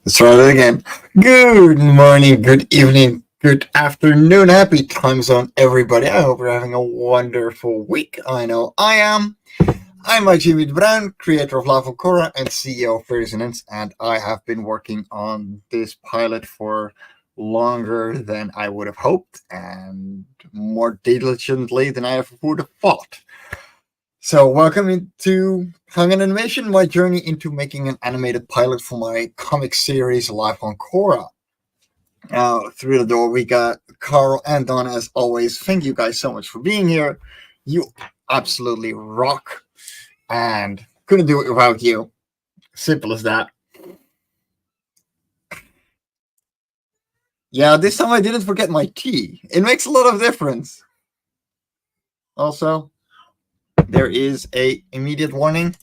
Let's try it again. Good morning, good evening, good afternoon. Happy time zone, everybody. I hope you're having a wonderful week. I know I am. I'm Jimmy Brown, creator of Life On Cora and CEO of Resonance, and I have been working on this pilot for longer than I would have hoped and more diligently than I would have thought. So, welcome into Hung Animation, my journey into making an animated pilot for my comic series Life on Cora. Through the door, we got Carl and Don, as always. Thank you guys so much for being here. You absolutely rock, and couldn't do it without you. Simple as that. Yeah, this time I didn't forget my tea. It makes a lot of difference. Also, there is a immediate warning.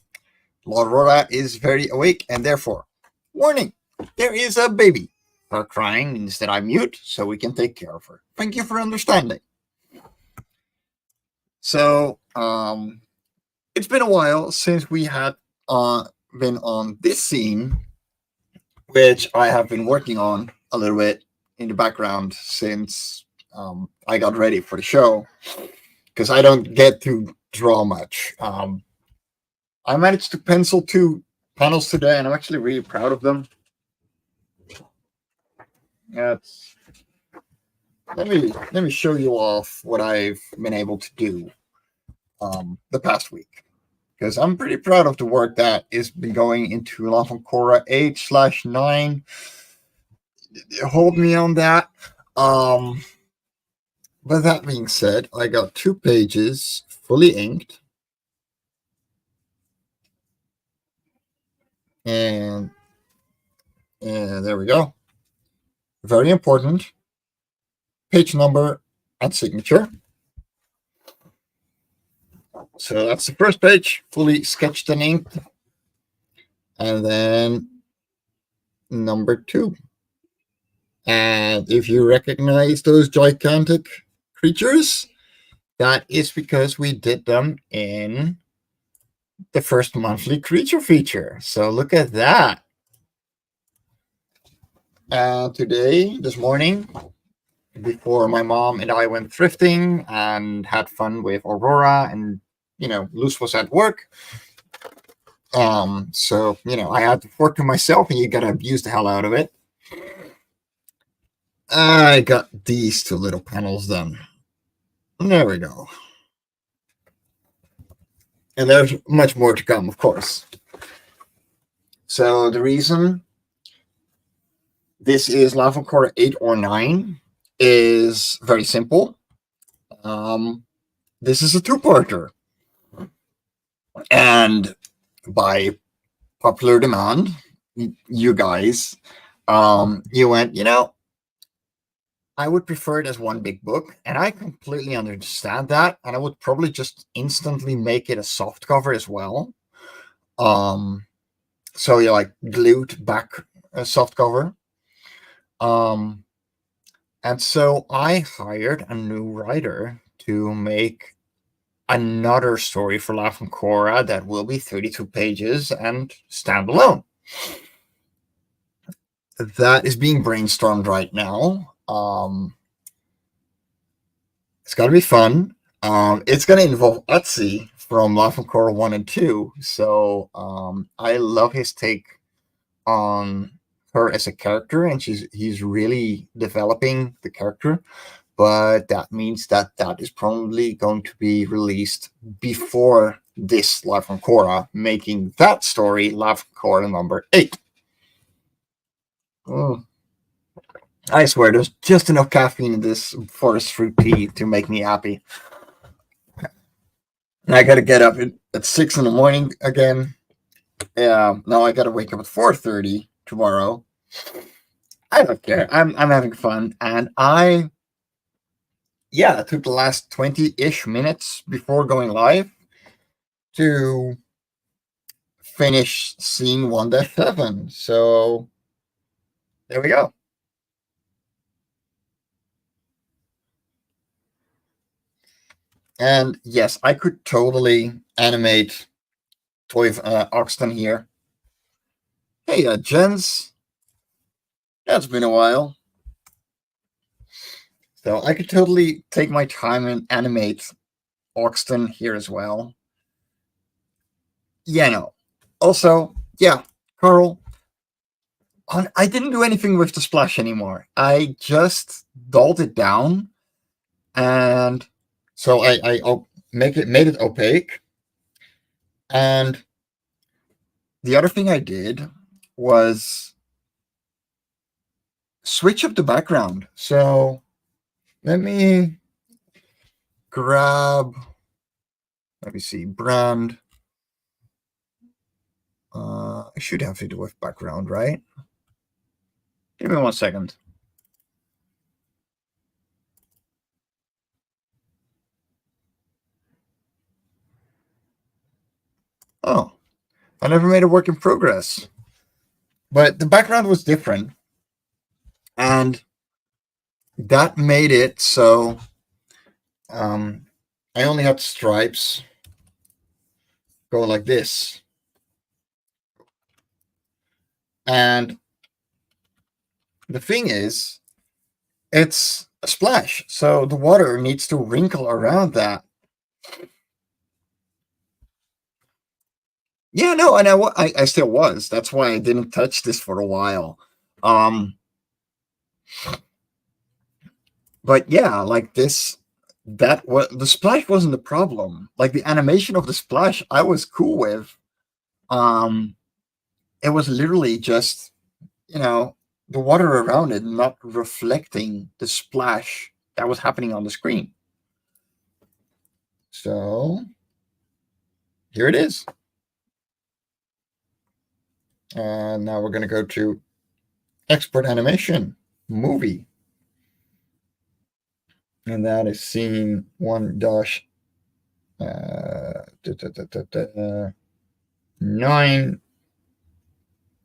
Laurora is very awake, and therefore, warning, there is a baby. Her crying means that I'm mute, so we can take care of her. Thank you for understanding. So, it's been a while since we had been on this scene, which I have been working on a little bit in the background since I got ready for the show, because I don't get to draw much. I managed to pencil 2 panels today, and I'm actually really proud of them. That's let me show you off what I've been able to do the past week, because I'm pretty proud of the work that has been going into Life on Cora 8/9. Hold me on that. But that being said, I got 2 pages fully inked, and there we go. Very important. Page number and signature. So that's the first page, fully sketched and inked. And then number 2. And if you recognize those gigantic creatures, that is because we did them in the first monthly creature feature. So look at that. Today, this morning, before my mom and I went thrifting and had fun with Aurora, and Luz was at work. So I had to work to myself, and you gotta abuse the hell out of it. I got these 2 little panels done. There we go. And there's much more to come, of course. So the reason this is Life on Cora 8 or 9 is very simple. This is a 2-parter. And by popular demand, you guys, you went, I would prefer it as one big book, and I completely understand that, and I would probably just instantly make it a soft cover as well. So you glued back a soft cover. And so I hired a new writer to make another story for Life on Cora that will be 32 pages and standalone. That is being brainstormed right now. It's gonna be fun. It's gonna involve Utsi from Life on Cora 1 and 2. So I love his take on her as a character, and he's really developing the character. But that means that is probably going to be released before this Life on Cora, making that story Life on Cora number 8. I swear, there's just enough caffeine in this forest fruit tea to make me happy. I gotta get up at 6 in the morning again. Now I gotta wake up at 4:30 tomorrow. I don't care. I'm having fun, and I took the last 20-ish minutes before going live to finish scene 1-7. So there we go. And yes, I could totally animate Toy Oxton here. Hey, Jens. That's been a while. So I could totally take my time and animate Oxton here as well. Yeah, no. Also, yeah, Carl, I didn't do anything with the splash anymore. I just dulled it down, and so I made it opaque. And the other thing I did was switch up the background. So let me grab. Let me see, brand. I should have it with background, right? Give me 1 second. Oh, I never made a work in progress. But the background was different. And that made it so I only had stripes go like this. And the thing is, it's a splash. So the water needs to wrinkle around that. Yeah, no, and I still was. That's why I didn't touch this for a while. Um, but yeah, like this, that was the splash wasn't the problem. Like the animation of the splash, I was cool with. Um, it was literally just the water around it not reflecting the splash that was happening on the screen. So here it is. And now we're going to go to export animation movie. And that is scene 1 dash 9,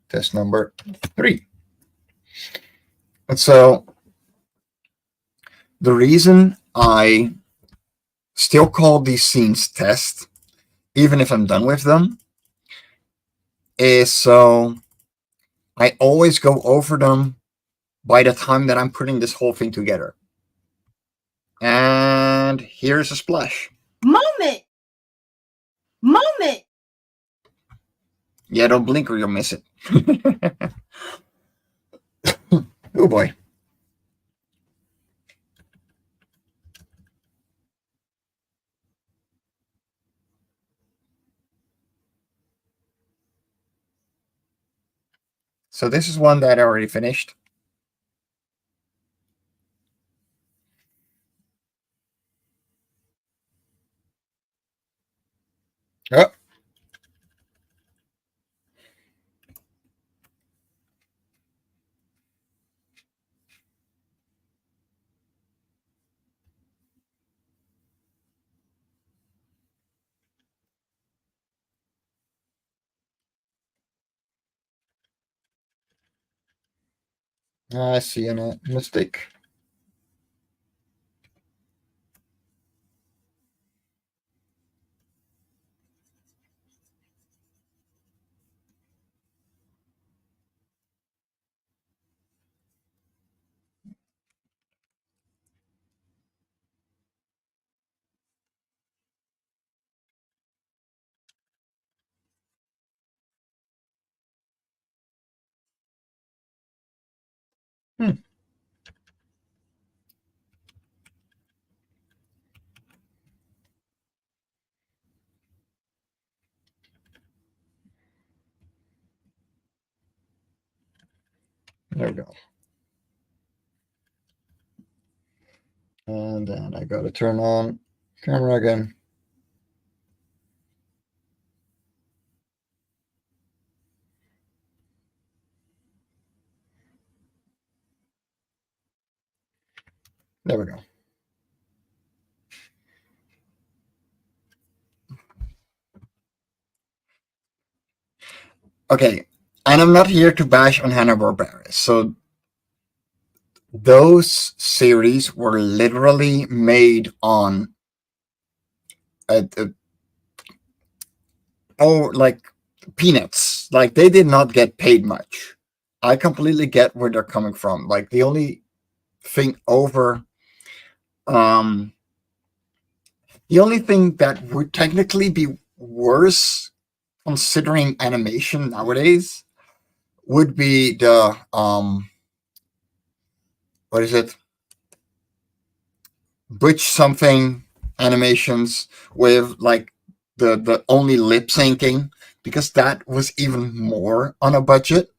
test number 3. And so the reason I still call these scenes test, even if I'm done with them, is so I always go over them by the time that I'm putting this whole thing together. And here's a splash. Moment. Yeah, don't blink or you'll miss it. Oh boy. So this is one that I already finished. Oh. I see a mistake. Hmm. There we go. And then I got to turn on camera again. There we go. Okay, and I'm not here to bash on Hanna-Barbera. So those series were literally made on like peanuts. Like they did not get paid much. I completely get where they're coming from. Like the only thing over, um, the only thing that would technically be worse considering animation nowadays would be the what is it? Butch something animations with like the only lip syncing, because that was even more on a budget.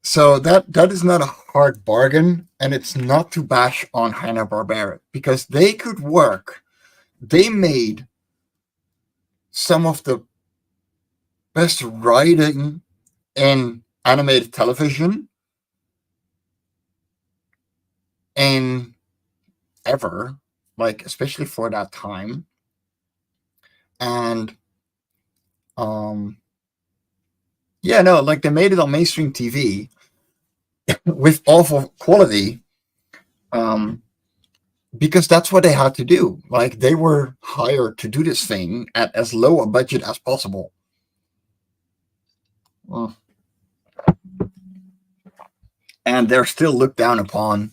So that is not a hard bargain, and it's not to bash on Hanna Barbera because they could work. They made some of the best writing in animated television in ever, like especially for that time. And um yeah, no, like they made it on mainstream TV with awful quality, um because that's what they had to do. Like they were hired to do this thing at as low a budget as possible. Mm. And they're still looked down upon.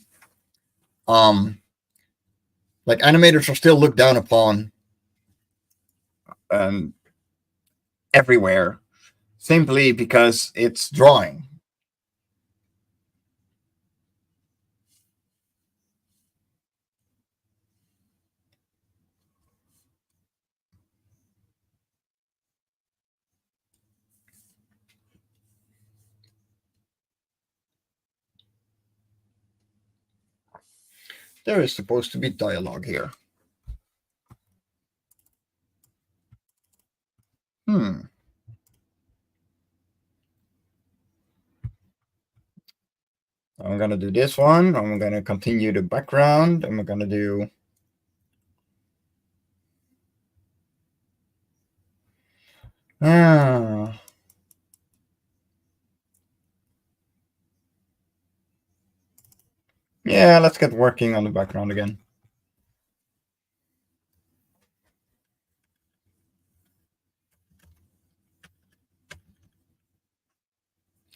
Um like animators are still looked down upon um everywhere, simply because it's drawing. There is supposed to be dialogue here. Hmm. I'm gonna do this one. I'm gonna continue the background. I'm gonna do. Ah. Yeah, let's get working on the background again.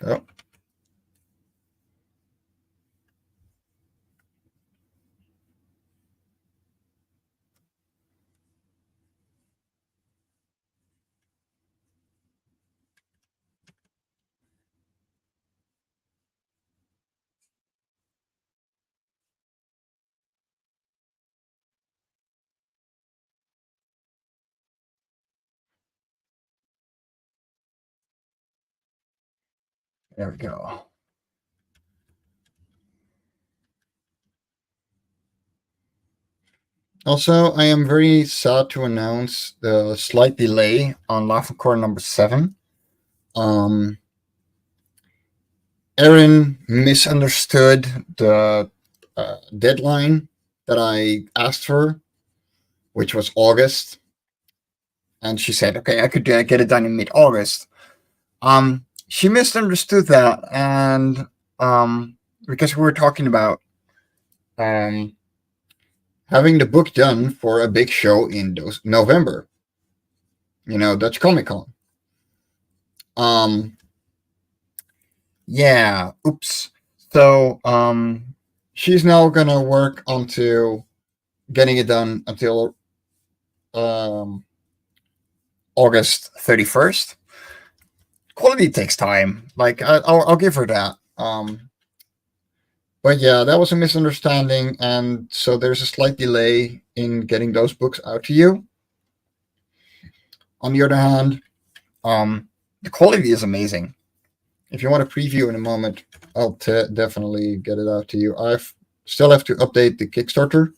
Oh, there we go. Also, I am very sad to announce the slight delay on Life On Cora number 7. Um, Erin misunderstood the deadline that I asked her, which was August, and she said, "Okay, I could get it done in mid-August." She misunderstood that, and because we were talking about um, having the book done for a big show in November, Dutch Comic Con. Um, yeah, oops. So she's now gonna work onto getting it done until um, August 31st. Quality takes time. Like I'll give her that. But yeah, that was a misunderstanding, and so there's a slight delay in getting those books out to you. On the other hand, the quality is amazing. If you want a preview in a moment, I'll definitely get it out to you. I've still have to update the Kickstarter.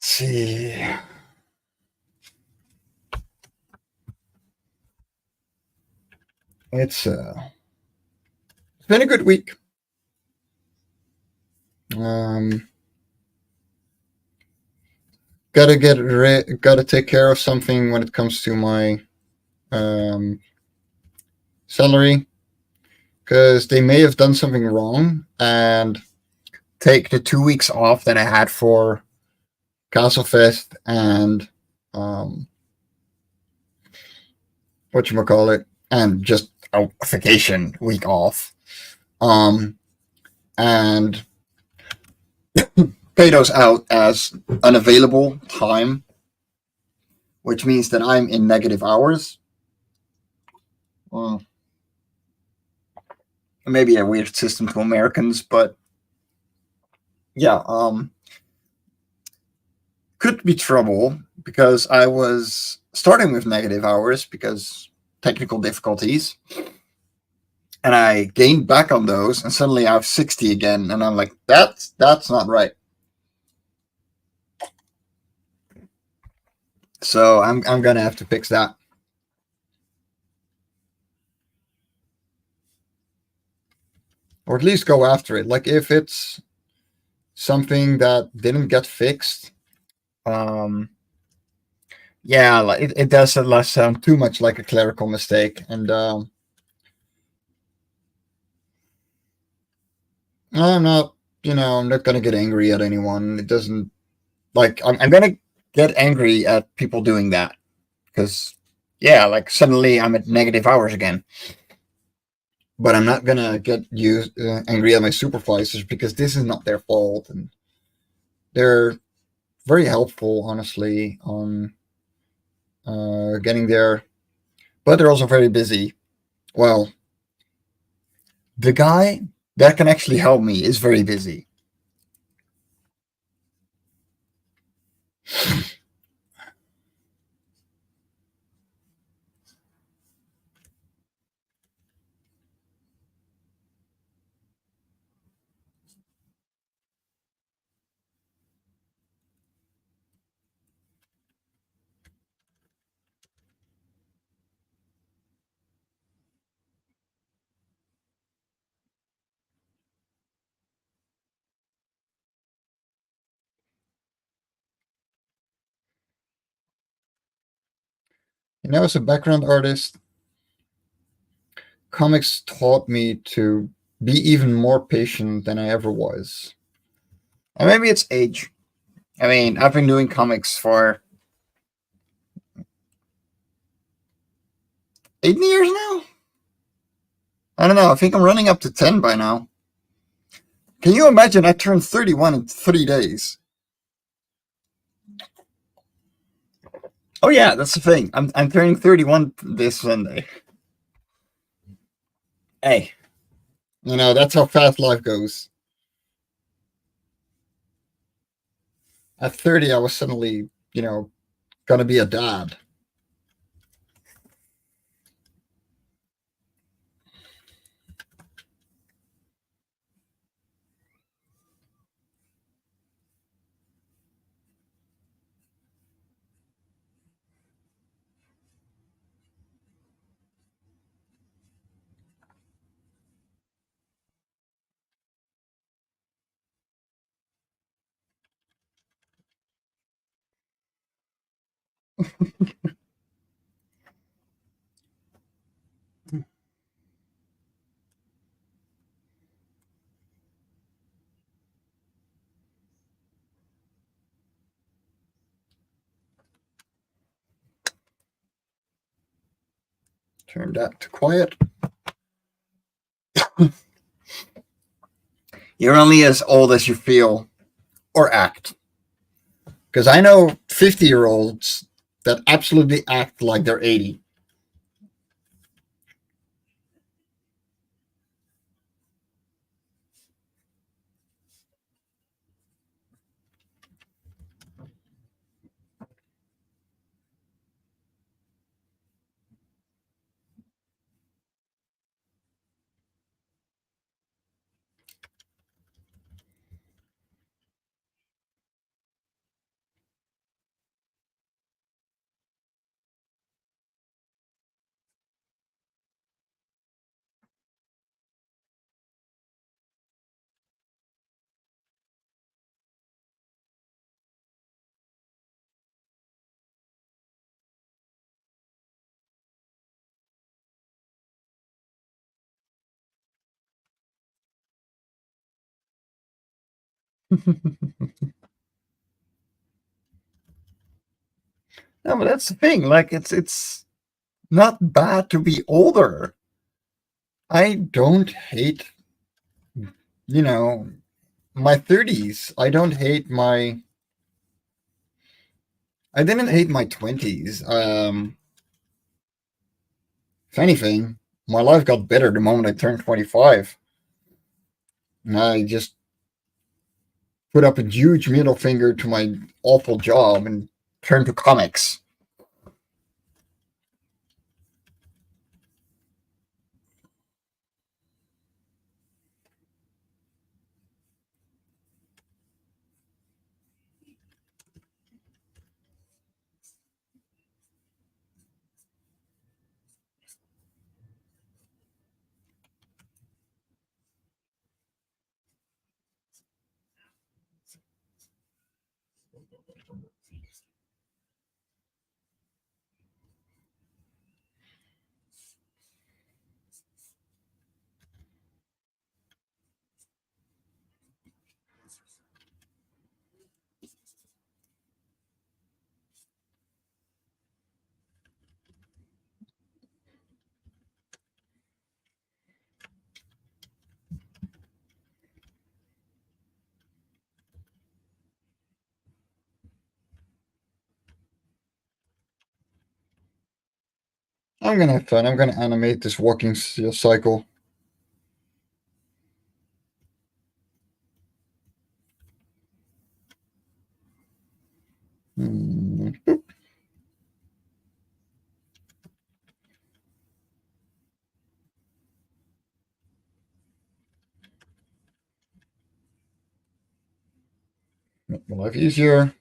See, it's been a good week. Um, gotta take care of something when it comes to my um, salary because they may have done something wrong and take the 2 weeks off that I had for Castlefest and um, what you call it, and just a vacation week off, um, and pay those out as unavailable time, which means that I'm in negative hours. Well, maybe a weird system to Americans, but yeah, could be trouble because I was starting with negative hours because technical difficulties, and I gained back on those, and suddenly I have 60 again, and I'm like, that's not right. So I'm gonna have to fix that, or at least go after it. Like if it's something that didn't get fixed, um, yeah, like it does less sound too much like a clerical mistake, and I'm not, I'm not gonna get angry at anyone. It doesn't like I'm gonna get angry at people doing that because yeah, like suddenly I'm at negative hours again. But I'm not gonna get angry at my supervisors because this is not their fault, and they're very helpful, honestly, on getting there. But they're also very busy. Well, the guy that can actually help me is very busy. As a background artist, comics taught me to be even more patient than I ever was. And maybe it's age. I mean, I've been doing comics for 8 years now. I don't know. I think I'm running up to 10 by now. Can you imagine? I turned 31 in 3 days. Oh yeah, that's the thing. I'm turning 31 this Sunday. Hey, that's how fast life goes. At 30, I was suddenly, gonna be a dad. Turn that to quiet. You're only as old as you feel or act. Because I know 50-year-olds that absolutely act like they're 80. No, but that's the thing. Like, it's not bad to be older. I don't hate, you know, my 30s. I didn't hate my 20s. If anything, my life got better the moment I turned 25. And I just put up a huge middle finger to my awful job and turned to comics. I'm gonna have fun. I'm gonna animate this walking cycle. Hmm. Make my life easier.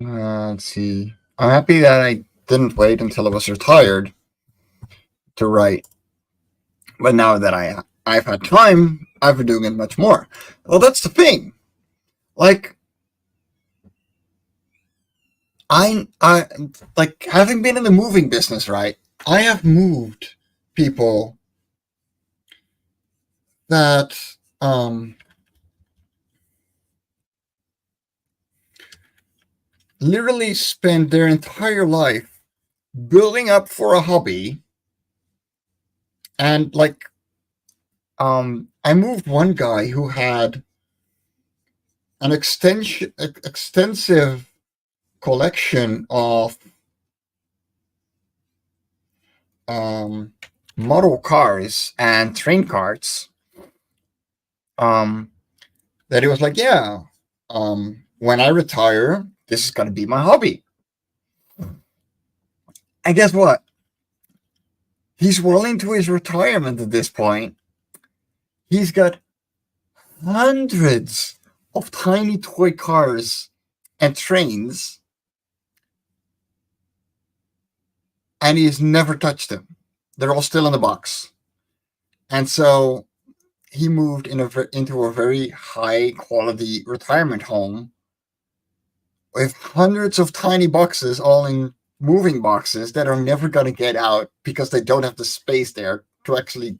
Let's see. I'm happy that I didn't wait until I was retired to write, but now that I've had time, I've been doing it much more. Well, that's the thing. Like, I like having been in the moving business, right? I have moved people that literally spend their entire life building up for a hobby, and like I moved one guy who had an extensive collection of um, model cars and train carts. Um, that he was like, yeah, when I retire, this is going to be my hobby. And guess what? He's well into his retirement at this point. He's got hundreds of tiny toy cars and trains, and he's never touched them. They're all still in the box. And so he moved into a very high quality retirement home with hundreds of tiny boxes, all in moving boxes that are never going to get out because they don't have the space there to actually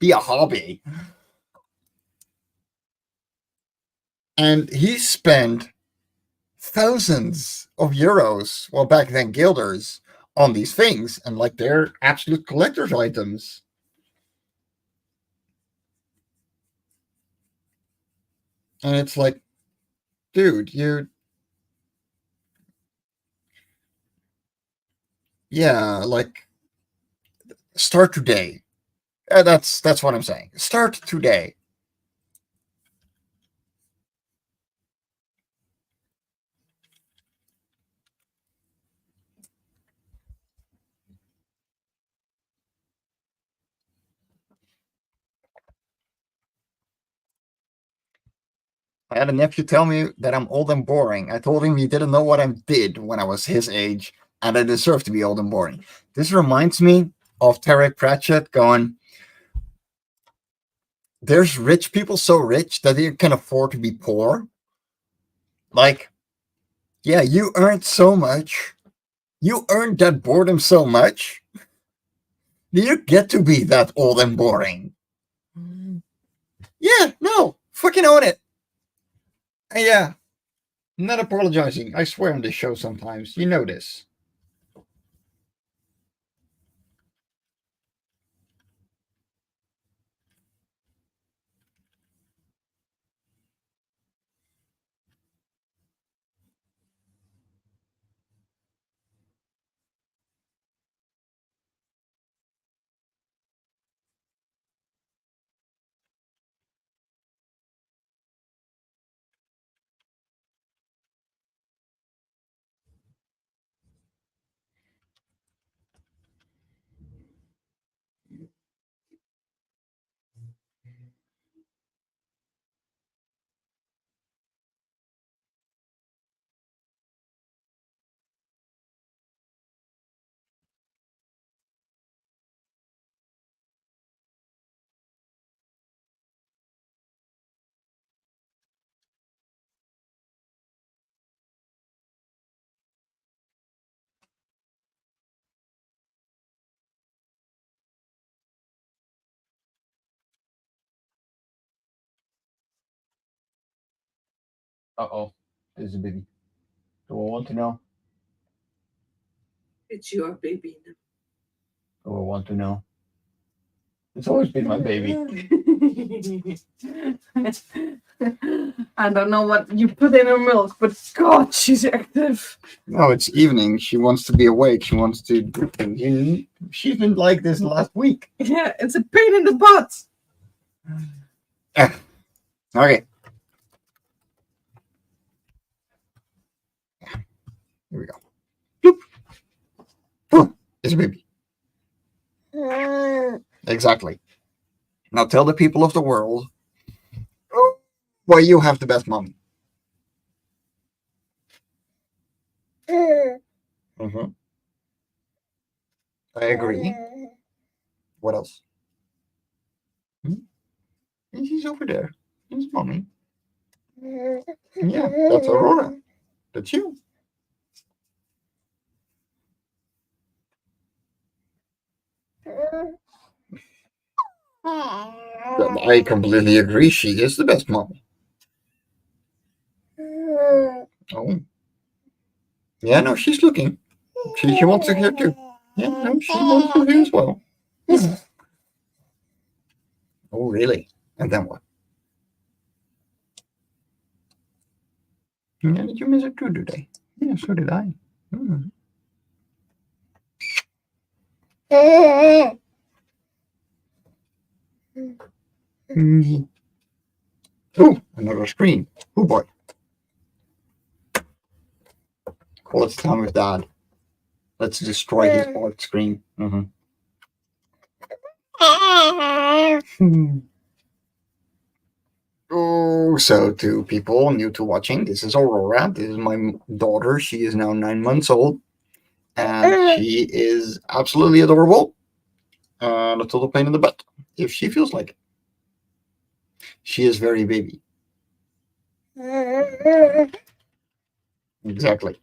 be a hobby. And he spent thousands of euros, well, back then guilders, on these things, and like they're absolute collector's items. And it's like, dude, yeah, like start today. That's what I'm saying. Start today. I had a nephew tell me that I'm old and boring. I told him he didn't know what I did when I was his age, and I deserve to be old and boring. This reminds me of Terry Pratchett going, there's rich people so rich that they can afford to be poor. Like, yeah, you earned so much. You earned that boredom so much. You get to be that old and boring. Yeah, no, fucking own it. Yeah, not apologizing. I swear on this show sometimes. You know this. Uh-oh. This is a baby. Do I want to know? It's your baby now. Do I want to know? It's always been my baby. I don't know what you put in her milk, but God, she's active. No, it's evening. She wants to be awake. She wants to do things. She's been like this last week. Yeah, it's a pain in the butt. Okay. Here we go. Bloop. Oh, it's a baby. Exactly. Now tell the people of the world why you have the best mommy. Mm-hmm. I agree. What else? Hmm? And she's over there. It's mommy. Yeah, that's Aurora. That's you. I completely agree. She is the best mom. Oh, yeah, no, she's looking. She wants to hear too. Yeah, no, she wants to hear as well. Yeah. Oh, really? And then what? Yeah, did you miss it too today? Yeah, so did I. Mm. Mm. Oh, another screen. Oh boy. Quality time with dad. Let's destroy his part screen. Mm-hmm. Oh, so to people new to watching, this is Aurora. This is my daughter. She is now 9 months old, and she is absolutely adorable. A total pain in the butt if she feels like it. She is very baby. Exactly.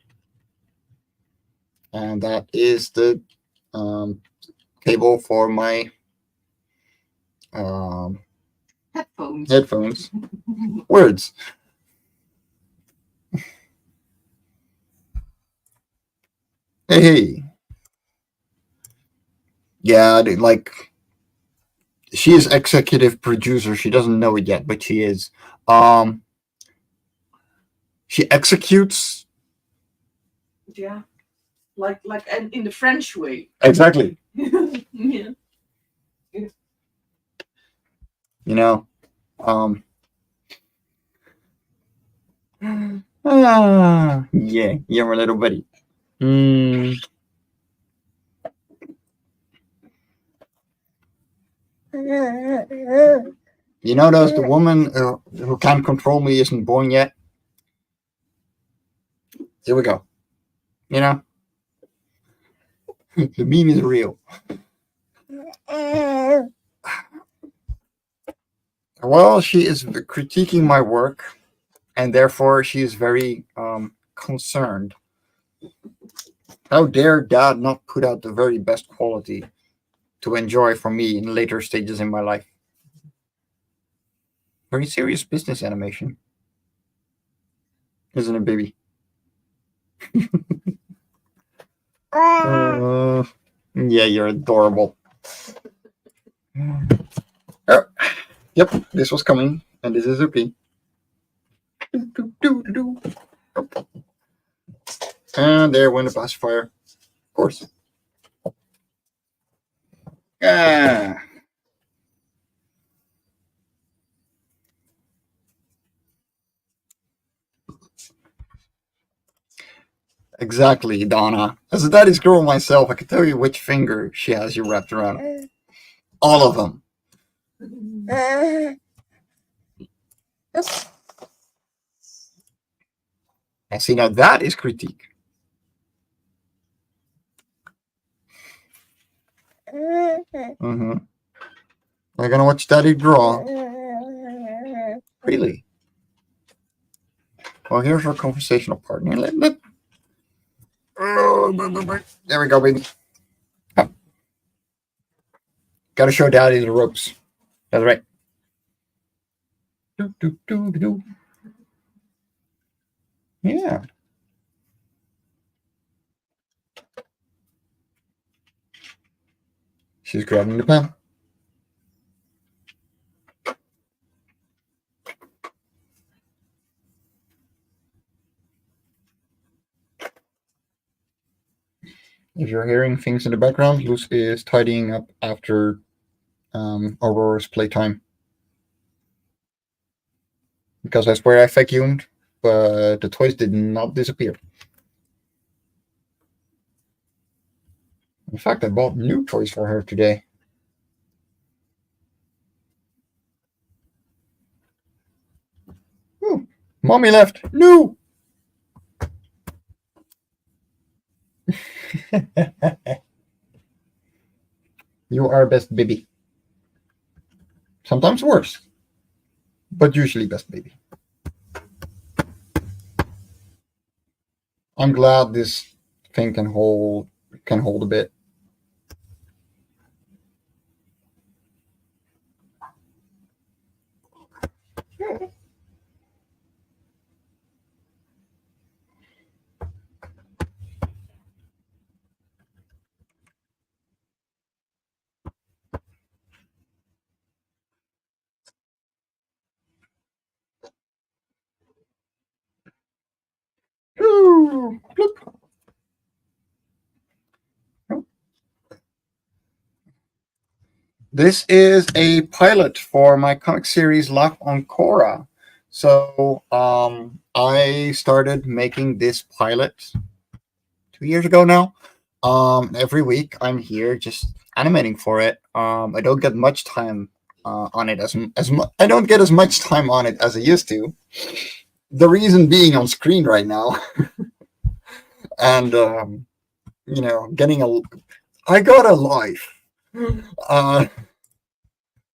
And that is the um, cable for my um, headphones. Words. Hey, hey. Yeah, like she is executive producer. She doesn't know it yet, but she is. Um, she executes. Yeah, like and in the French way. Exactly. Yeah. You know. Um, yeah, my little buddy. Mm. You notice the woman who can't control me isn't born yet. Here we go. You know, the meme is real. Well, she is critiquing my work, and therefore she is very concerned. How dare Dad not put out the very best quality to enjoy from me in later stages in my life? Very serious business animation, isn't it, baby? Yeah, you're adorable. Oh, yep, this was coming, and this is okay. And there went the pacifier. Of course. Ah. Exactly, Donna. As a daddy's girl myself, I can tell you which finger she has you wrapped around. All of them. And see, now that is critique. Mm-hmm. We're gonna watch Daddy draw. Really? Well, here's our conversational partner. There we go, baby. Oh. Gotta show Daddy the ropes. That's right. Yeah. She's grabbing the pen. If you're hearing things in the background, Luz is tidying up after Aurora's playtime. Because I swear I vacuumed, but the toys did not disappear. In fact, I bought new toys for her today. Oh, Mommy left. No! You are best baby. Sometimes worse, but usually best baby. I'm glad this thing can hold a bit. Ooh, bloop. This is a pilot for my comic series Life On Cora. So I started making this pilot 2 years ago now. Every week I'm here just animating for it. I don't get much time on it I don't get as much time on it as I used to. The reason being on screen right now, and I got a life.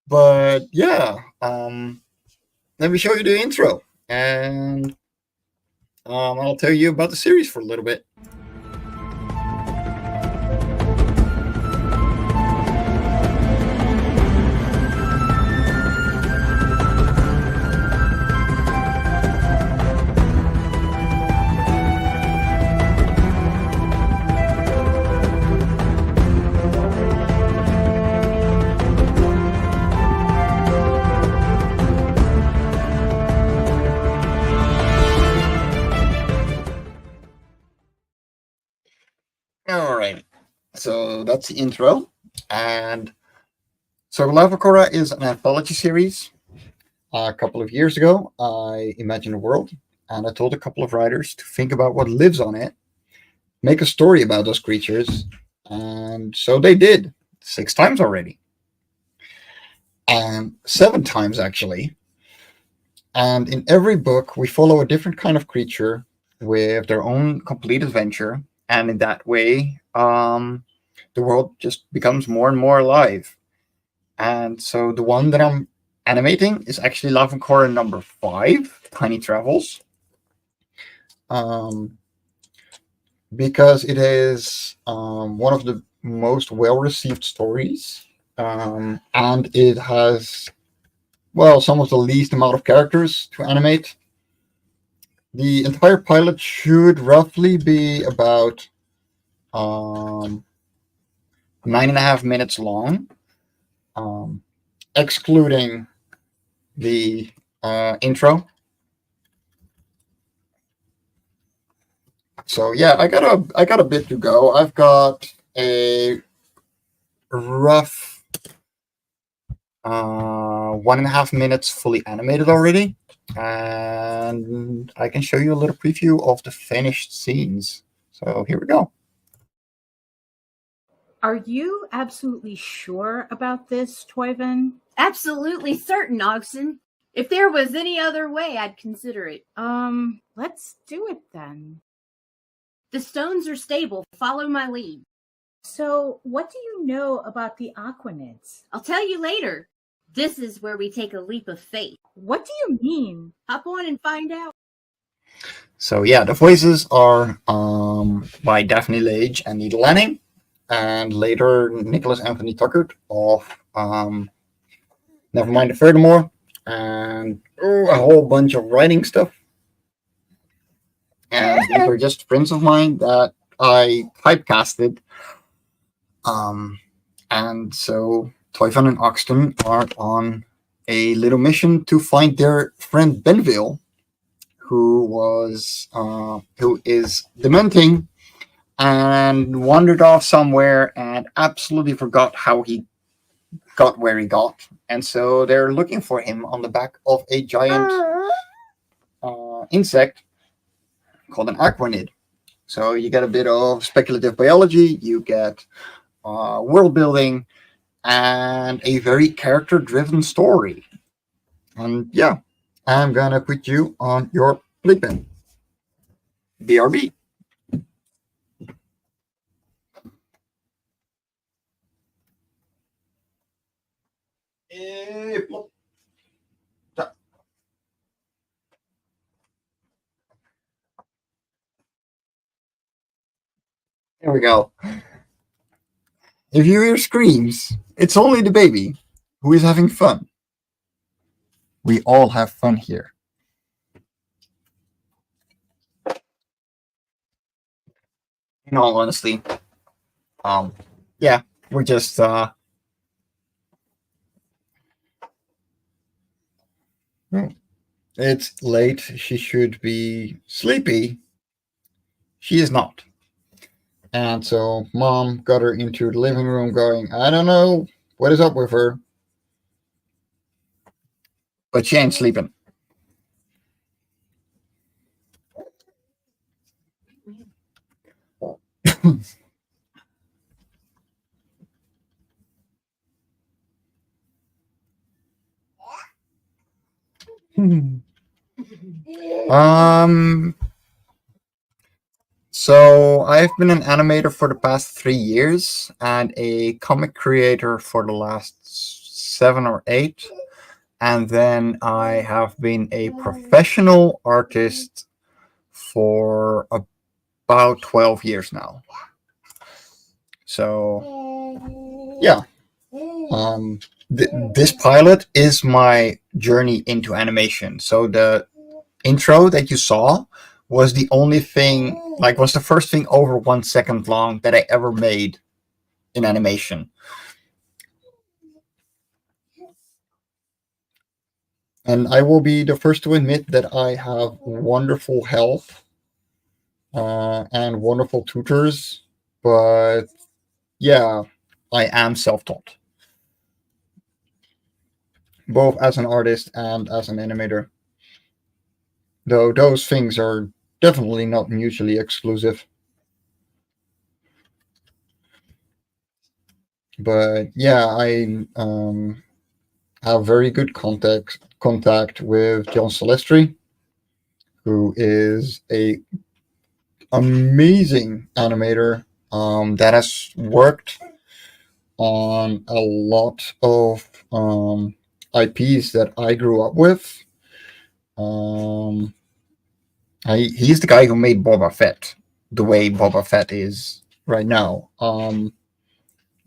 But yeah, let me show you the intro, and I'll tell you about the series for a little bit. So that's the intro. And so Life On Cora is an anthology series. A couple of years ago, I imagined a world and I told a couple of writers to think about what lives on it, make a story about those creatures. And so they did 6 times already, and 7 times actually. And in every book, we follow a different kind of creature with their own complete adventure. And in that way, the world just becomes more and more alive. And so the one that I'm animating is actually Life on Cora number 5, Tiny Travels, um, because it is one of the most well received stories. And it has, well, some of the least amount of characters to animate. The entire pilot should roughly be about 9.5 minutes long, um, excluding the intro. So yeah, I got a bit to go. I've got a rough 1.5 minutes fully animated already, and I can show you a little preview of the finished scenes. So here we go. Are you absolutely sure about this, Toyvin? Absolutely certain, Oxen. If there was any other way, I'd consider it. Let's do it then. The stones are stable. Follow my lead. So, what do you know about the Aquanids? I'll tell you later. This is where we take a leap of faith. What do you mean? Hop on and find out. So yeah, the voices are by Daphne Lage and Needle Lanning, and later Nicholas Anthony Tuckert of Nevermind the Furthermore, and a whole bunch of writing stuff. And these are just friends of mine that I typecasted. And so Toyfan and Oxton are on a little mission to find their friend Benville, who is dementing and wandered off somewhere and absolutely forgot how he got where he got. And so they're looking for him on the back of a giant insect called an aquanid. So you get a bit of speculative biology, you get world building, and a very character driven story. And yeah, I'm gonna put you on your playpen. BRB. There we go. If you hear screams, it's only the baby who is having fun. We all have fun here. In all honesty, yeah, we're just it's late. She should be sleepy. She is not. And so mom got her into the living room going, I don't know what is up with her. But she ain't sleeping. um So I've been an animator for the past 3 years and a comic creator for the last 7 or 8. And then I have been a professional artist for about 12 years now. So yeah, this pilot is my journey into animation. So the intro that you saw was the only thing, like, was the first thing over 1 second long that I ever made in animation. And I will be the first to admit that I have wonderful help and wonderful tutors, but yeah, I am self-taught, both as an artist and as an animator. Though those things are definitely not mutually exclusive. But yeah, I have very good contact with John Celestri, who is a amazing animator that has worked on a lot of IPs that I grew up with. Um, he's the guy who made Boba Fett the way Boba Fett is right now.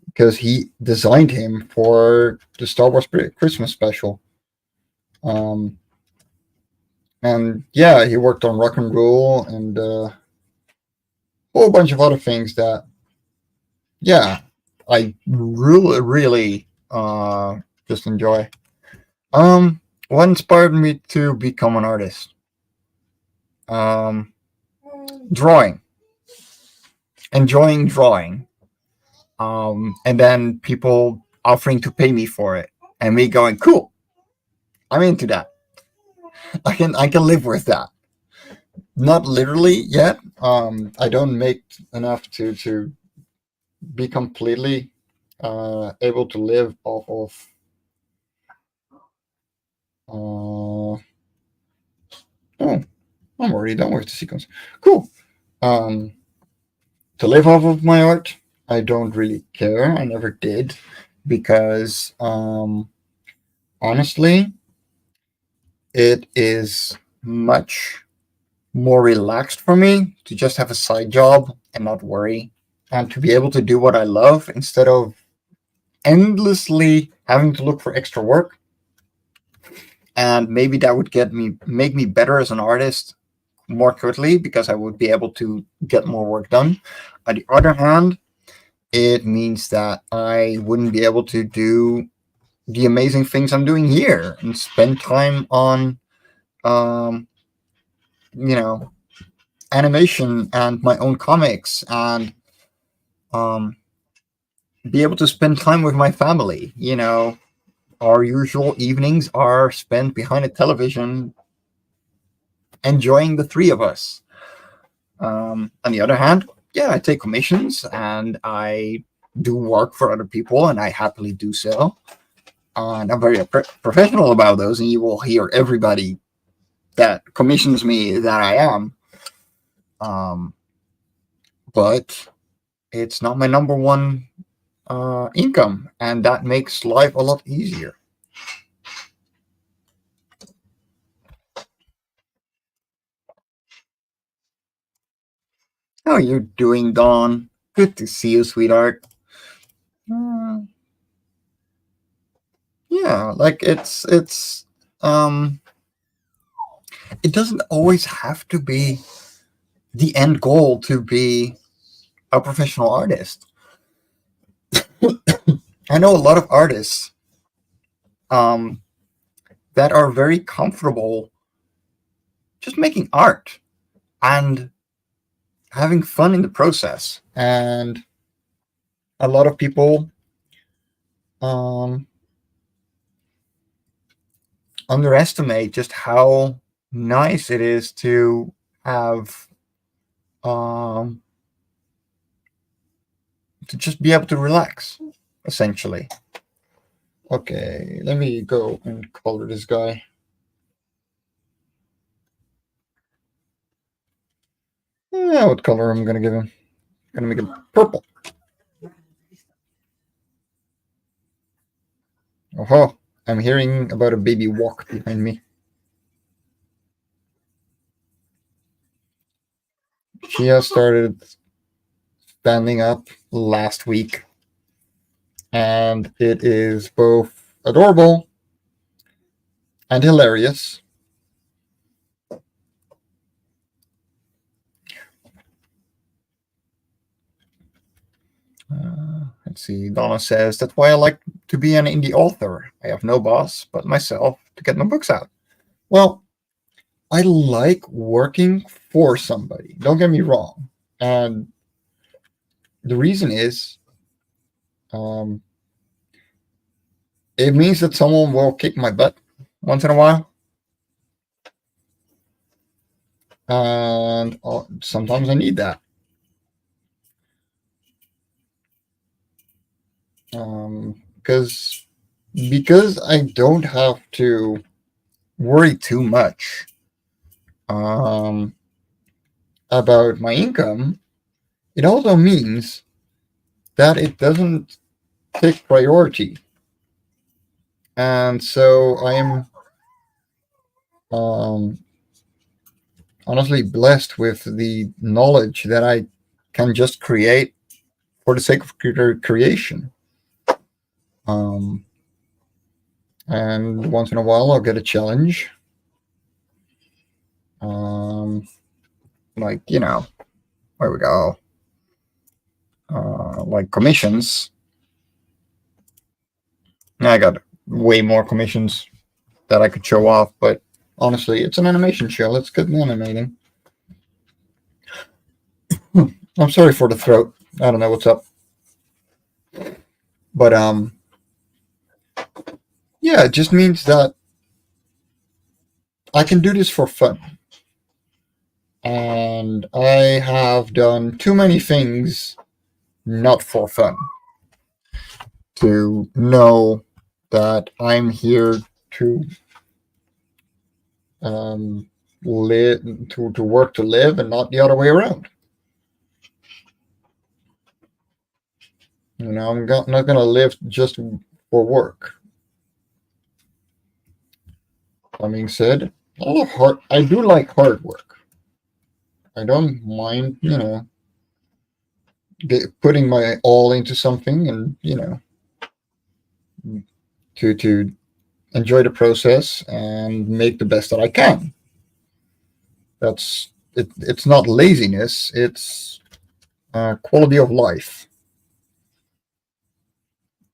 Because he designed him for the Star Wars Christmas special. Um, and yeah, he worked on Rock and Roll and a whole bunch of other things that, yeah, I really just enjoy. What inspired me to become an artist? Um, Drawing, enjoying drawing, and then people offering to pay me for it, and me going, "Cool, I'm into that. I can live with that." Not literally yet. I don't make enough to be completely able to live off of. Oh, I'm already done with the sequence. Cool. Um, to live off of my art, I don't really care. I never did because honestly, it is much more relaxed for me to just have a side job and not worry, and to be able to do what I love instead of endlessly having to look for extra work. And maybe that would make me better as an artist more quickly because I would be able to get more work done. On the other hand, it means that I wouldn't be able to do the amazing things I'm doing here and spend time on um you know animation and my own comics and um be able to spend time with my family. Our usual evenings are spent behind a television enjoying the three of us. On the other hand, yeah, I take commissions and I do work for other people, and I happily do so. And I'm very professional about those, and you will hear everybody that commissions me that I am. Um, but it's not my number one income, and that makes life a lot easier. How are you doing, Dawn? Good to see you, sweetheart. Uh, yeah, like um it doesn't always have to be the end goal to be a professional artist. I know a lot of artists um that are very comfortable just making art and having fun in the process. And a lot of people um underestimate just how nice it is to have um to just be able to relax, essentially. Okay, let me go and color this guy. Yeah, what color I'm gonna give him? Gonna make him purple. Oh, I'm hearing about a baby walk behind me. She has started standing up last week, and it is both adorable and hilarious. Let's see. Donna says that's why I like to be an indie author. I have no boss but myself to get my books out. Well, I like working for somebody. Don't get me wrong. And the reason is Um, it means that someone will kick my butt once in a while. And sometimes I need that. Because I don't have to worry too much um, about my income, it also means that it doesn't take priority. And so I am um, honestly blessed with the knowledge that I can just create for the sake of creation. Um, and once in a while, I'll get a challenge. Um, like, where we go. Like commissions. I got way more commissions that I could show off, but honestly, it's an animation show. Let's get animating. I'm sorry for the throat. I don't know what's up. But yeah, it just means that I can do this for fun. And I have done too many things not for fun to know that I'm here to live to work to live and not the other way around. I'm not going to live just for work. That being said, I do like hard work. I don't mind, putting my all into something and, to enjoy the process and make the best that I can. That's it. It's not laziness. It's quality of life.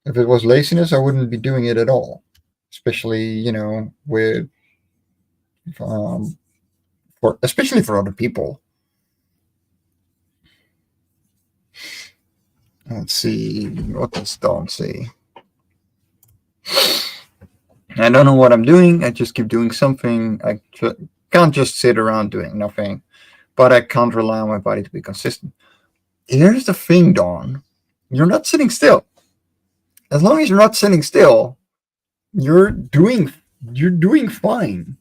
If it was laziness, I wouldn't be doing it at all. Especially, with um, especially for other people. Let's see, what does Dawn say? I don't know what I'm doing. I just keep doing something. I can't just sit around doing nothing, but I can't rely on my body to be consistent. Here's the thing, Dawn. You're not sitting still. As long as you're not sitting still, you're doing fine.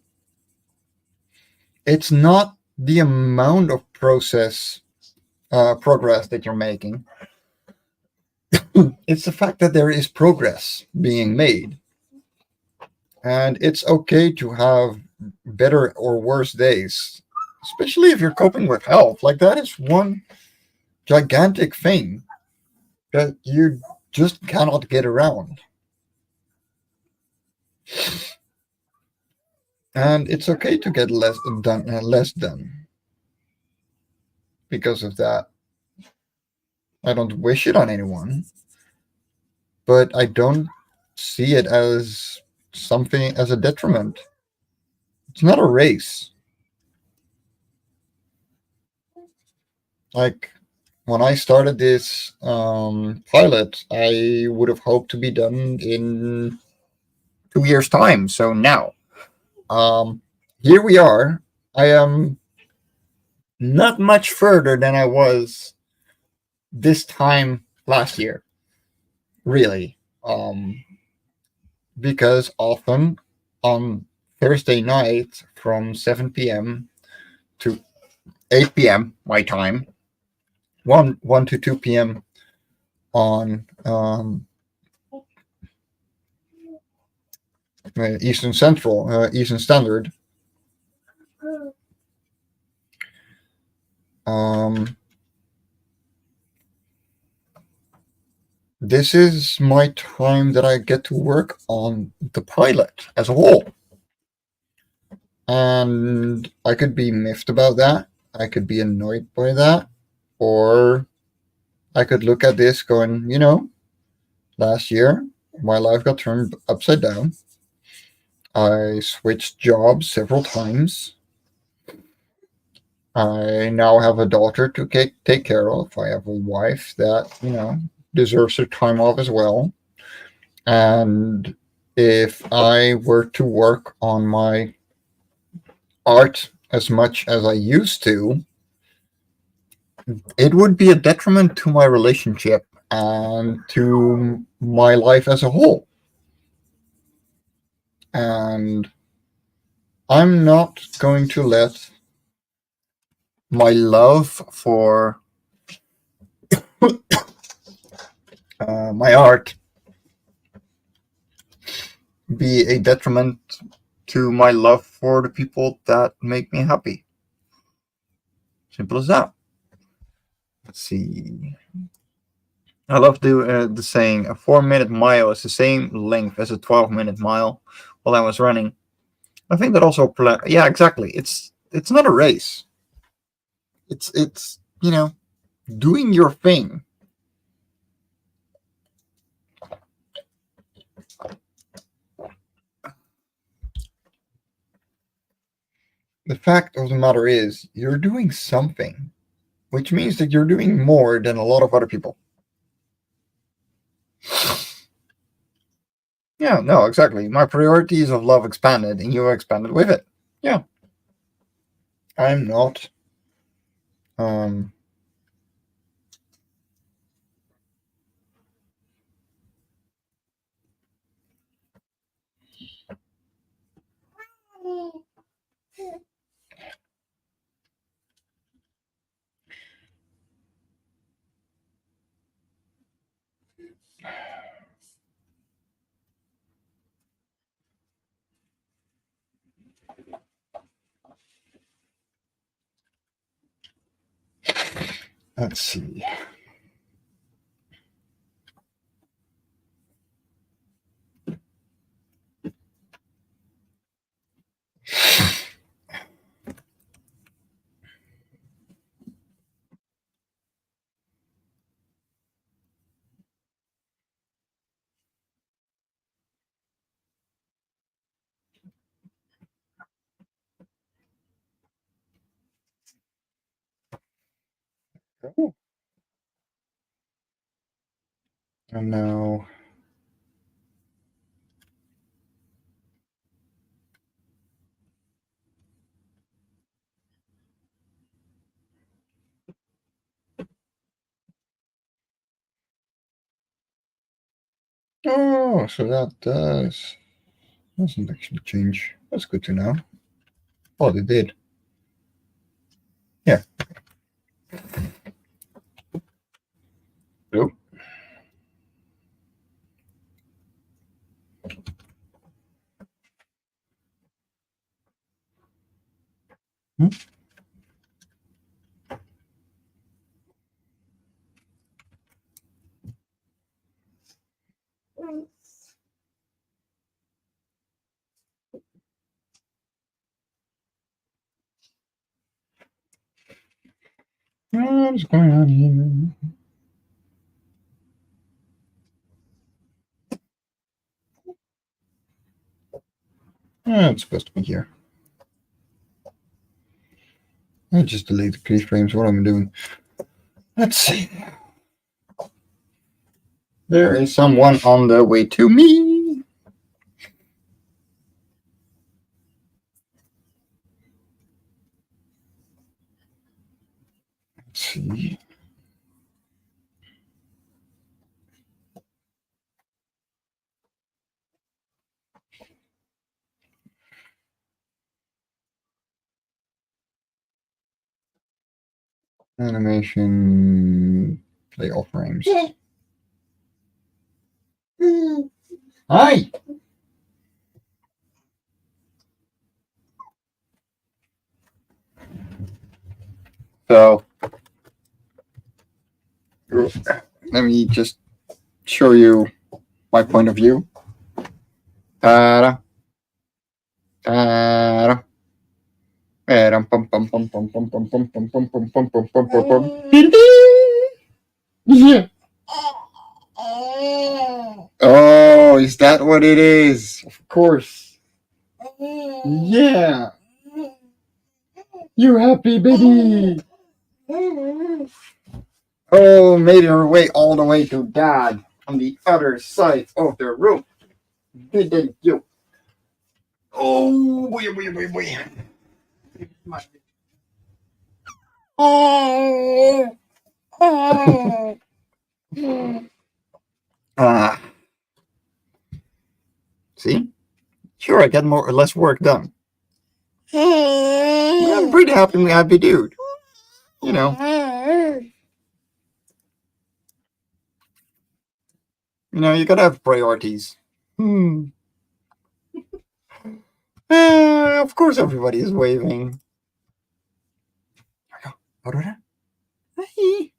It's not the amount of progress that you're making. It's the fact that there is progress being made. And it's okay to have better or worse days, especially if you're coping with health. Like, that is one gigantic thing that you just cannot get around. And it's okay to get less done because of that. I don't wish it on anyone, but I don't see it as something as a detriment. It's not a race. Like, when I started this pilot, I would have hoped to be done in 2 years' time. So now, here we are. I am not much further than I was this time last year, really. Because often on Thursday night from 7 p.m. to 8 p.m. my time, 1 to 2 p.m. on Eastern Standard. This is my time that I get to work on the pilot as a whole. And I could be miffed about that. I could be annoyed by that. Or I could look at this going, last year, my life got turned upside down. I switched jobs several times. I now have a daughter to take care of. I have a wife that, deserves her time off as well. And if I were to work on my art as much as I used to, it would be a detriment to my relationship and to my life as a whole. And I'm not going to let my love for my art be a detriment to my love for the people that make me happy. Simple as that. Let's see. I love the saying, a 4-minute mile is the same length as a 12-minute mile while I was running. I think that also, yeah, exactly. It's not a race. It's doing your thing. The fact of the matter is, you're doing something, which means that you're doing more than a lot of other people. Yeah, no, exactly. My priorities of love expanded, and you expanded with it. Yeah. I'm not. Um. Let's see. Oh, and now. Oh, so that doesn't actually change. That's good to know. Oh, they did. Yeah. Nope. Hmm? What is going on here? It's supposed to be here. I just delete the keyframes. What am I doing? Let's see. There is someone on the way to me. Let's see. Animation play all frames. Hi. So let me just show you my point of view. Ta-da. Ta-da. Pum, pum, pum, pum, pum, pum, pum, pum, pum, pum, pum, pum, pum, pum, pum, pum. Yeah. Oh, is that what it is? Of course. Yeah. You happy, baby? Oh, made her way all the way to Dad on the other side of the room. Didn't you? Oh, boy, boy, boy, boy. Oh, oh. Ah, see? Sure, I got more or less work done. I'm pretty happy dude. You know. You gotta have priorities. Of course, everybody is waving. Aurora? Hi.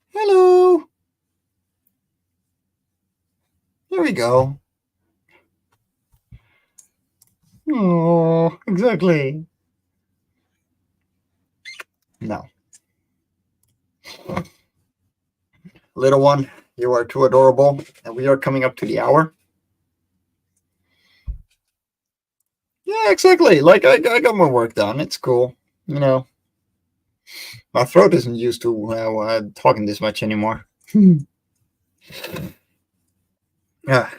Hello. Here we go. Oh, exactly. No. Little one, you are too adorable, and we are coming up to the hour. Yeah, exactly. Like, I got my work done. It's cool. My throat isn't used to talking this much anymore. Yeah,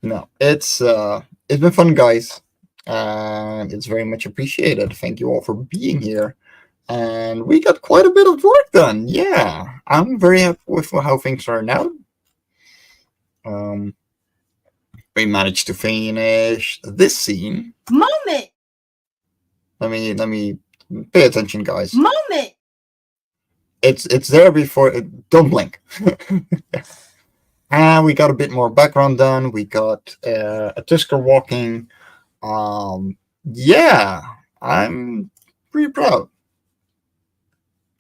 no, it's been fun, guys, and it's very much appreciated. Thank you all for being here, and we got quite a bit of work done. Yeah, I'm very happy with how things are now. Um, we managed to finish this scene. Moment. Let me pay attention, guys. Moment. It's there before. Don't blink. And we got a bit more background done. We got a Tusker walking. Yeah, I'm pretty proud.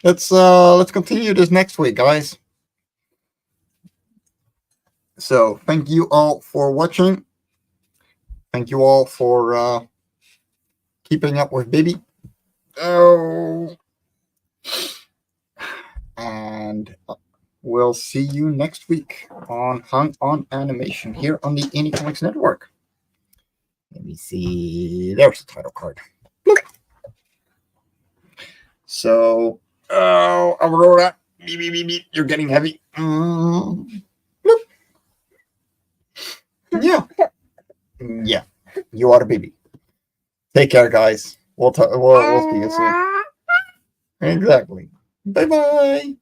Let's continue this next week, guys. So thank you all for watching. Thank you all for keeping up with Baby. Oh, and we'll see you next week on Hung on Animation here on the Indie Comics Network. Let me see. There's the title card. So, oh, Aurora, beep, beep, beep, beep, you're getting heavy. Yeah, yeah, you are a baby. Take care, guys. We'll see you soon. Exactly. Bye bye.